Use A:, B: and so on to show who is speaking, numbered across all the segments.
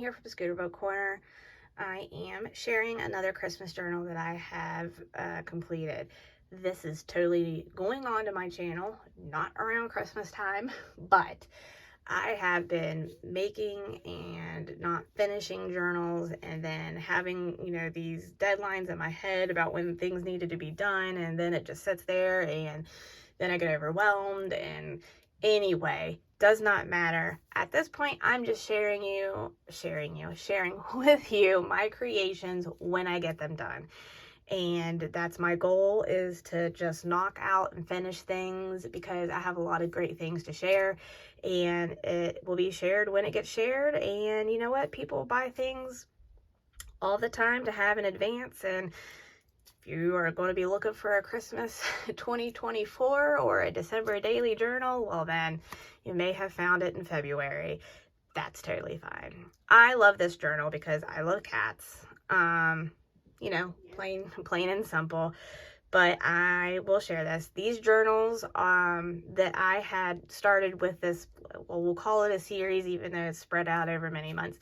A: here from Scooterbug Corner. I am sharing another Christmas journal that I have completed. This is totally going on to my channel, not around Christmas time, but I have been making and not finishing journals, and then having, these deadlines in my head about when things needed to be done, and then it just sits there, and then I get overwhelmed. And anyway, does not matter. At this point, I'm just sharing with you my creations when I get them done. And that's my goal, is to just knock out and finish things, because I have a lot of great things to share, and it will be shared when it gets shared. And you know what? People buy things all the time to have in advance, and if you are going to be looking for a Christmas 2024 or a December daily journal, well then, you may have found it in February. That's totally fine. I love this journal because I love cats. Plain and simple. But I will share this. These journals that I had started with this, well, we'll call it a series, even though it's spread out over many months.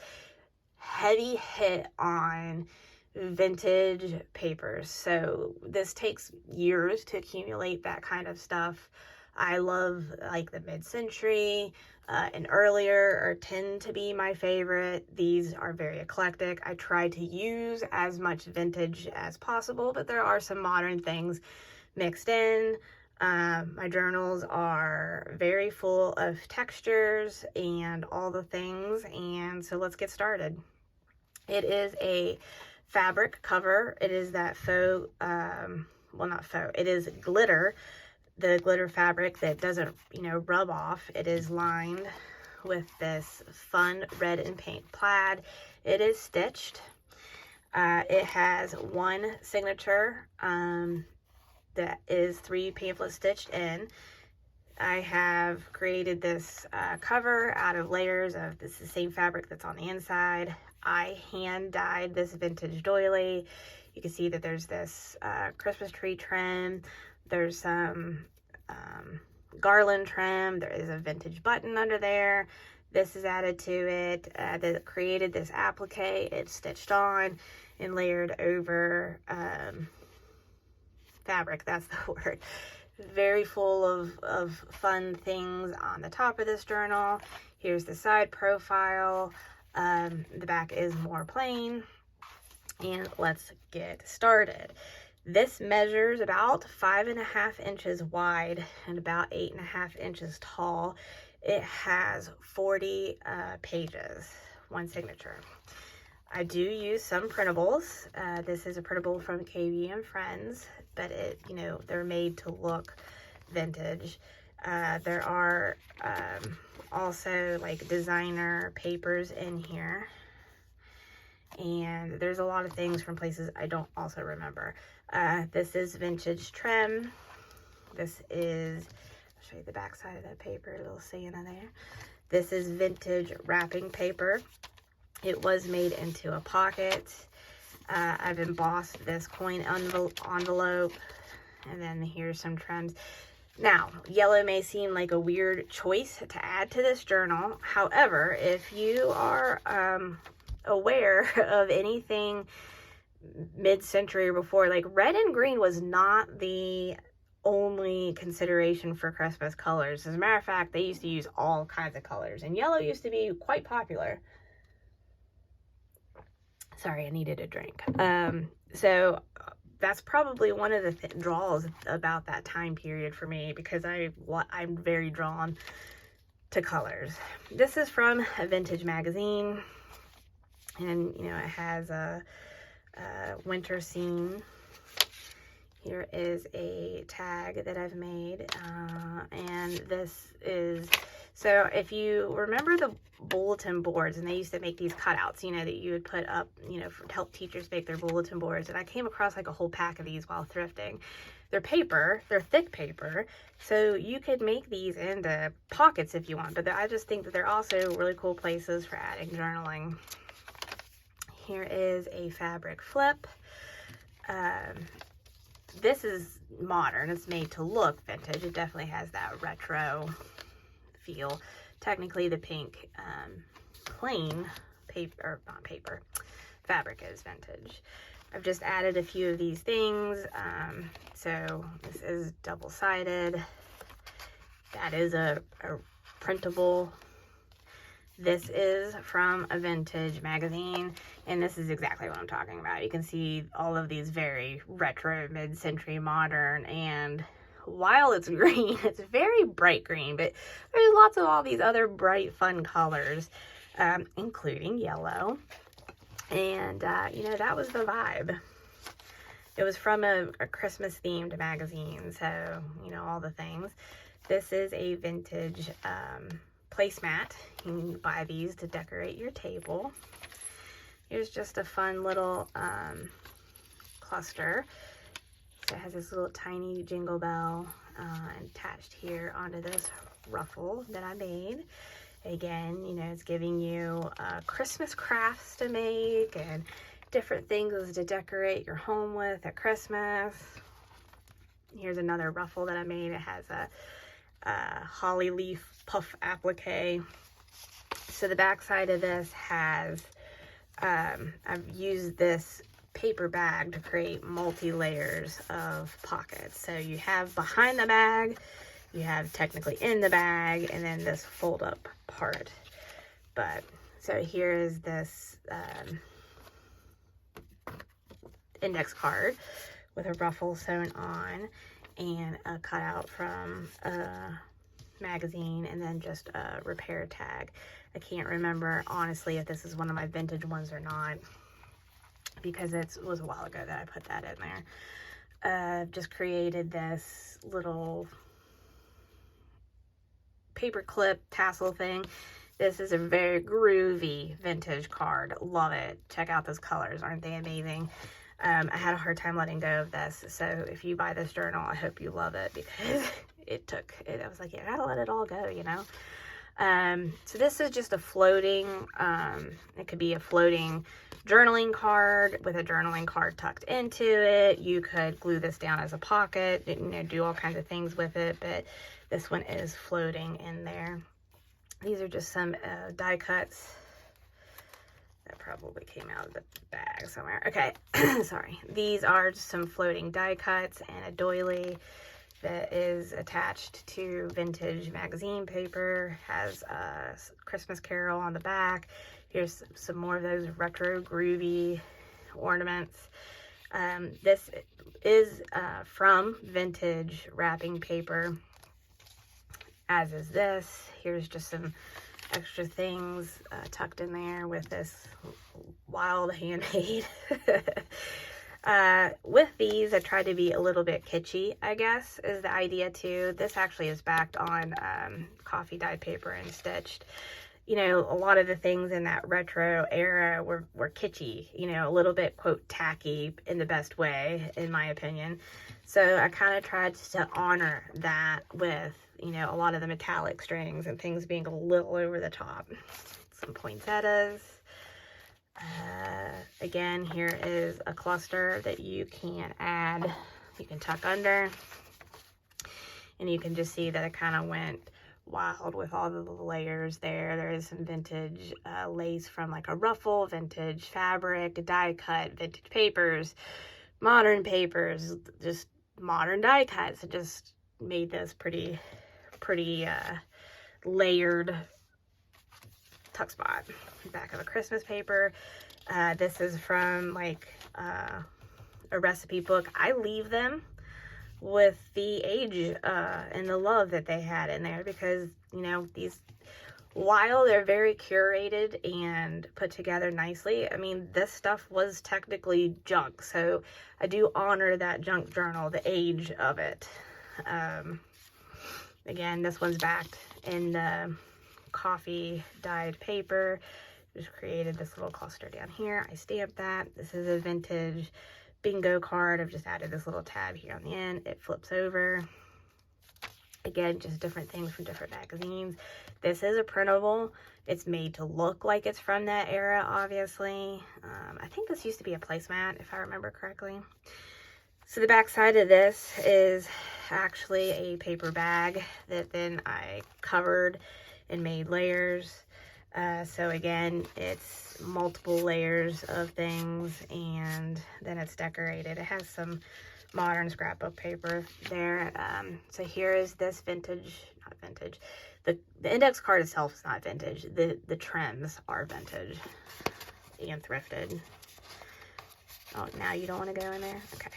A: Heavy hit on vintage papers. So this takes years to accumulate that kind of stuff. I love like the mid-century and earlier tend to be my favorite. These are very eclectic. I try to use as much vintage as possible, but there are some modern things mixed in. My journals are very full of textures and all the things, and so let's get started. It is a fabric cover. It is that faux, not faux, it is glitter. The glitter fabric that doesn't, rub off. It is lined with this fun red and pink plaid. It is stitched. It has one signature that is 3 pamphlets stitched in. I have created this cover out of layers of the same fabric that's on the inside. I hand dyed this vintage doily. You can see that there's this Christmas tree trim. There's some garland trim. There is a vintage button under there. This is added to it. That created this applique. It's stitched on and layered over fabric. That's the word. Very full of fun things on the top of this journal. Here's the side profile. The back is more plain. And let's get started. This measures about 5.5 inches wide and about 8.5 inches tall. It has 40 pages, one signature. I do use some printables. This is a printable from KB and Friends, but they're made to look vintage. There are also like designer papers in here. And there's a lot of things from places I don't also remember. This is vintage trim. This is, I'll show you the back side of that paper, a little Santa there. This is vintage wrapping paper. It was made into a pocket. I've embossed this coin envelope. And then here's some trims. Now, yellow may seem like a weird choice to add to this journal. However, if you are aware of anything mid-century or before, like red and green was not the only consideration for Christmas colors. As a matter of fact, they used to use all kinds of colors, and yellow used to be quite popular. Sorry, I needed a drink. So that's probably one of the draws about that time period for me, because I'm very drawn to colors. This is from a vintage magazine. And, it has a winter scene. Here is a tag that I've made. And this is, so if you remember the bulletin boards, and they used to make these cutouts, that you would put up, to help teachers make their bulletin boards. And I came across like a whole pack of these while thrifting. They're paper, they're thick paper, so you could make these into pockets if you want. But I just think that they're also really cool places for adding journaling. Here is a fabric flip. This is modern. It's made to look vintage. It definitely has that retro feel. Technically, the pink plain paper, or not paper, fabric is vintage. I've just added a few of these things. So this is double-sided. That is a printable. This is from a vintage magazine, and this is exactly what I'm talking about. You can see all of these very retro, mid-century modern, and while it's green, it's very bright green, but there's lots of all these other bright, fun colors, including yellow. And, you know, that was the vibe. It was from a Christmas-themed magazine, so, you know, all the things. This is a vintage placemat. You can buy these to decorate your table. Here's just a fun little cluster. So it has this little tiny jingle bell attached here onto this ruffle that I made. Again, you know, it's giving you Christmas crafts to make and different things to decorate your home with at Christmas. Here's another ruffle that I made. It has a holly leaf puff applique. So the back side of this has, I've used this paper bag to create multi-layers of pockets. So you have behind the bag, you have technically in the bag, and then this fold up part. But so here is this index card with a ruffle sewn on and a cutout from a magazine, and then just a repair tag. I can't remember honestly if this is one of my vintage ones or not, because it was a while ago that I put that in there. Just created this little paper clip tassel thing. This is a very groovy vintage card. Love it. Check out those colors. Aren't they amazing? I had a hard time letting go of this, so if you buy this journal, I hope you love it, because I was like, yeah, I gotta let it all go, you know? So this is just a floating, it could be a floating journaling card with a journaling card tucked into it. You could glue this down as a pocket, you know, do all kinds of things with it, but this one is floating in there. These are just some die cuts. That probably came out of the bag somewhere. Okay, sorry. These are just some floating die cuts and a doily that is attached to vintage magazine paper. Has a Christmas Carol on the back. Here's some more of those retro groovy ornaments. This is from vintage wrapping paper, as is this. Here's just some extra things tucked in there with this wild handmade. With these, I tried to be a little bit kitschy, I guess, is the idea too. This actually is backed on coffee dyed paper and stitched. You know, a lot of the things in that retro era were kitschy, you know, a little bit, quote, tacky in the best way, in my opinion. So I kind of tried to honor that with, you know, a lot of the metallic strings and things being a little over the top. Some poinsettias. Again, here is a cluster that you can add, you can tuck under, and you can just see that it kind of went wild with all the layers there. There is some vintage lace from like a ruffle, vintage fabric, die cut, vintage papers, modern papers, just modern die cuts. It just made this pretty layered tuck spot. Back of a Christmas paper. This is from like a recipe book. I leave them with the age and the love that they had in there, because, you know, these, while they're very curated and put together nicely, I mean, this stuff was technically junk, so I do honor that junk journal, the age of it. Again, this one's backed in the coffee dyed paper. Just created this little cluster down here. I stamped that. This is a vintage bingo card. I've just added this little tab here on the end. It flips over. Again, just different things from different magazines. This is a printable. It's made to look like it's from that era, obviously. I think this used to be a placemat, if I remember correctly. So the back side of this is actually a paper bag that then I covered and made layers. So again, it's multiple layers of things, and then it's decorated. It has some modern scrapbook paper there. So here is this vintage, not vintage. The index card itself is not vintage. The trims are vintage and thrifted. Oh, now you don't want to go in there? Okay.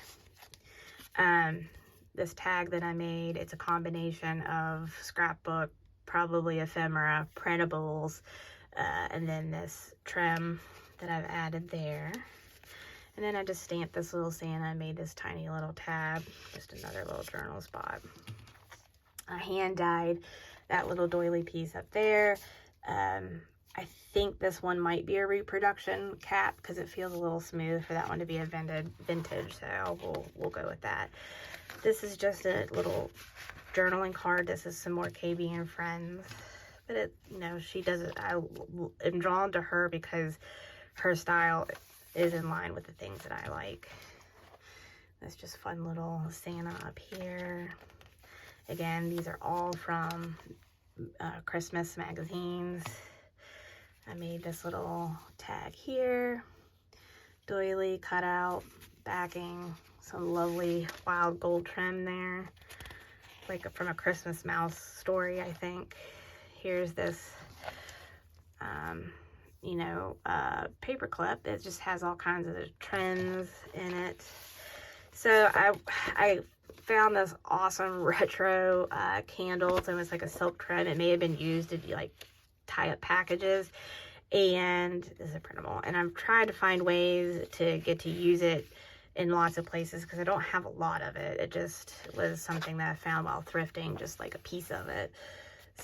A: This tag that I made, it's a combination of scrapbook, probably ephemera, printables, and then this trim that I've added there. And then I just stamped this little Santa. I made this tiny little tab, just another little journal spot. I hand dyed that little doily piece up there. I think this one might be a reproduction cap because it feels a little smooth for that one to be a vintage, so we'll go with that. This is just a little journaling card. This is some more KB and Friends, but it, you know, she does it. I am drawn to her because her style is in line with the things that I like. That's just fun little Santa up here. Again, these are all from Christmas magazines. I made this little tag here, doily cutout, backing, some lovely wild gold trim there, like from a Christmas mouse story, I think. Here's this, you know, paper clip that just has all kinds of trims in it. So I found this awesome retro candle. It's almost like a silk trim. It may have been used to like tie up packages, and this is a printable, and I'm trying to find ways to get to use it in lots of places because I don't have a lot of it. It just was something that I found while thrifting, just like a piece of it.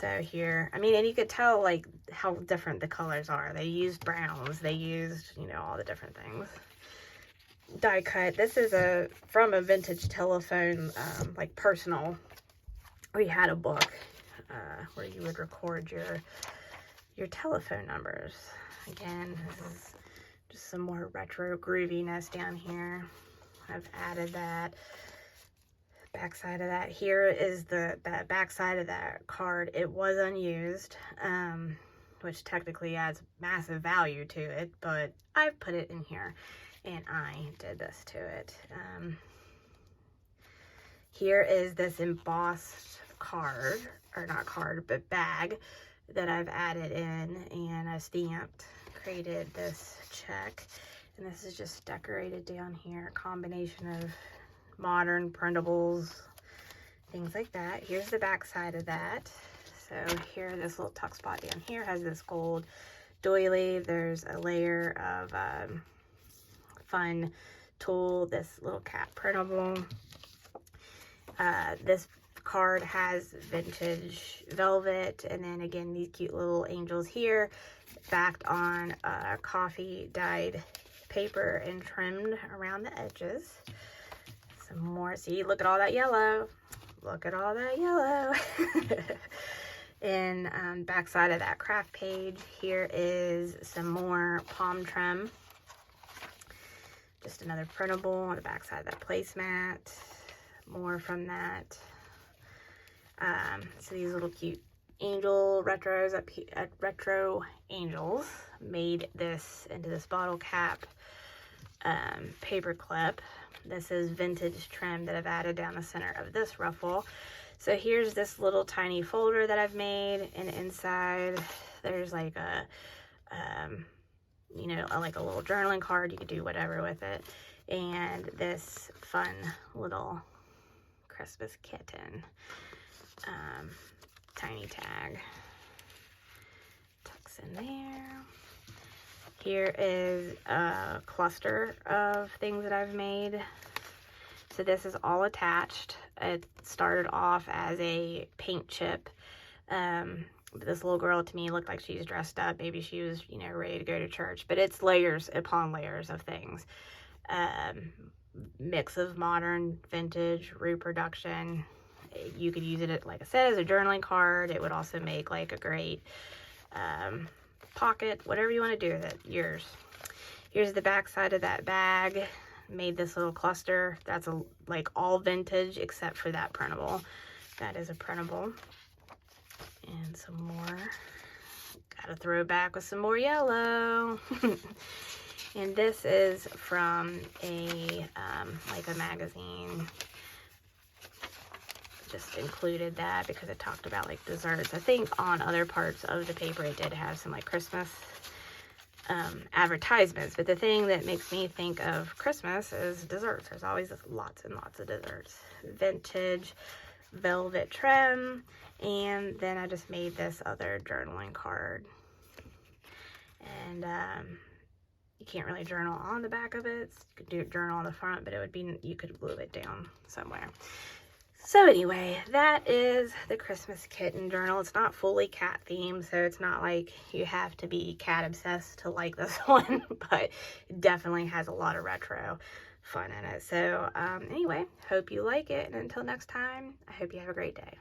A: So here, I mean, and you could tell like how different the colors are. They used browns, they used, you know, all the different things. Die cut. This is from a vintage telephone, like personal, where you had a book where you would record your telephone numbers. Again, this is just some more retro grooviness down here. I've added that. Backside of that. Here is the backside of that card. It was unused, which technically adds massive value to it, but I've put it in here and I did this to it. Here is this embossed card, or not card, but bag that I've added in, and I stamped, created this check, and this is just decorated down here, a combination of modern printables, things like that. Here's the back side of that. So here, this little tuck spot down here has this gold doily. There's a layer of fun tulle, this little cat printable. This card has vintage velvet, and then again these cute little angels here, backed on coffee dyed paper and trimmed around the edges. Some more. See, look at all that yellow. Look at all that yellow. And backside of that craft page, here is some more palm trim. Just another printable on the backside of that placemat. More from that. So these little cute angel retros up here, retro angels, made this into this bottle cap paper clip. This is vintage trim that I've added down the center of this ruffle. So here's this little tiny folder that I've made, and inside there's like a you know, like a little journaling card. You could do whatever with it, and this fun little Christmas kitten tiny tag tucks in there. Here is a cluster of things that I've made. So this is all attached. It started off as a paint chip. This little girl to me looked like she's dressed up. Maybe she was, you know, ready to go to church. But it's layers upon layers of things. Mix of modern, vintage, reproduction. You could use it, like I said, as a journaling card. It would also make like a great pocket, whatever you want to do with it, yours. Here's the back side of that bag. Made this little cluster. That's like all vintage except for that printable. That is a printable. And some more Gotta throw it back with some more yellow. And this is from a, like a magazine. Just included that because it talked about like desserts. I think on other parts of the paper it did have some like Christmas advertisements, but the thing that makes me think of Christmas is desserts. There's always lots and lots of desserts. Vintage velvet trim, and then I just made this other journaling card. And you can't really journal on the back of it. You could do journal on the front, but it would be, you could glue it down somewhere. So anyway, that is the Christmas kitten journal. It's not fully cat themed, so it's not like you have to be cat obsessed to like this one, but it definitely has a lot of retro fun in it. So anyway, hope you like it, and until next time, I hope you have a great day.